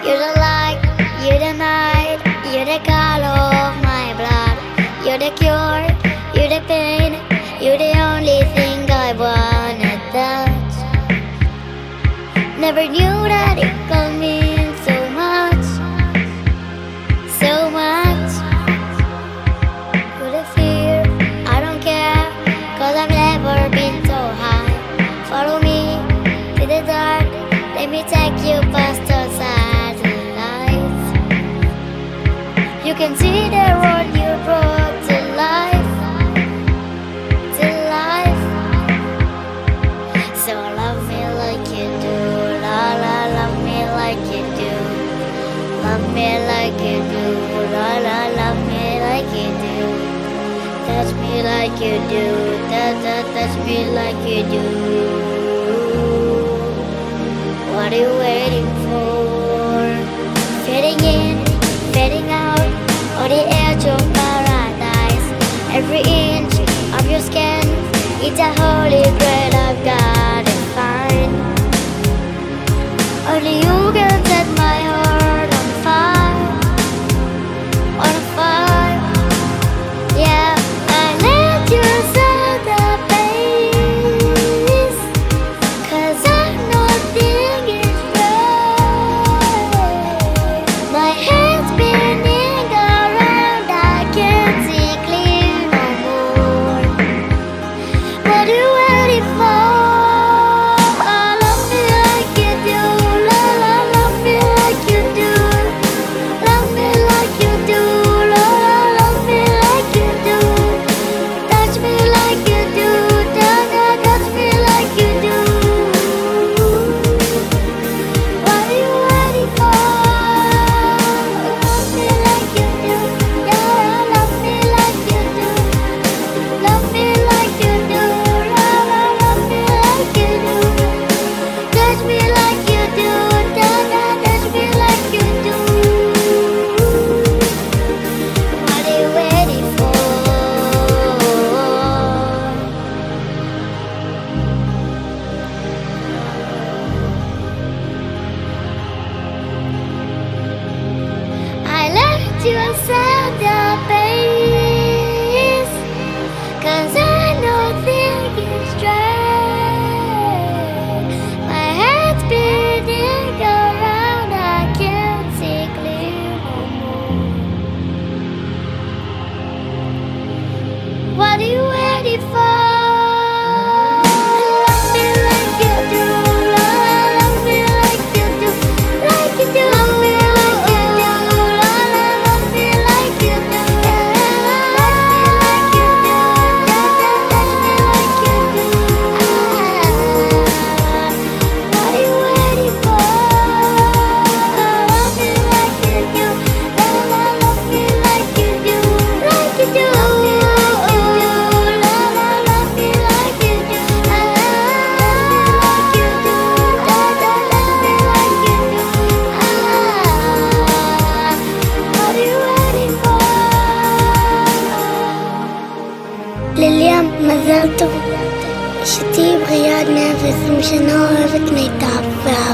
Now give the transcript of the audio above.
You're the light, you're the night, you're the color of my blood. You're the cure, you're the pain, you're the only thing I wanna touch. Never knew that it could mean so much, so much. With a fear, I don't care, 'cause I've never been so high. Follow me to the dark, let me take you past the satellites. You can see the world you brought to life, to life. So love me like you do, la la, love me like you do. Love me like you do, la la, love me like you do. Touch me like you do, touch me like you do. What are you waiting for? Fading in, fading out, on the edge of paradise. Every inch of your skin, it's a holy grail I've gotta find. Only you can set my heart on fire, on fire. Yeah, I let you set the pace, 'cause I know thing is right. My head's spinning around, I can't see clear no more. What are you waiting for? Love me like you do, la la, love me like you do. Love me like you do, la la, love me like you do. Touch me like you do, touch me like you do. What are you waiting for? Love me like you do, yeah, love me like you do. Love me like you do, la la, love me like you do. Touch me like you do, touch me like you do. What are you waiting for? I let you set the pace, 'cause I know things is straight. My head's spinning around, I can't see clear no more. What are you waiting for? Love me like you do, la la, love me like you do, like you do. Love me like you do, la la, love me like you do. Touch me like you do, touch me like you do. What are you waiting for? Love me like you do, la la, love me like you do, like you do. Love me like you do, la la, love me like you do. Love me like you do, touch me like you do. What are you waiting for? לליאם, מזל טוב. אשתי בריאה עד 120 שנה, אוהבת מיטב ואהבה.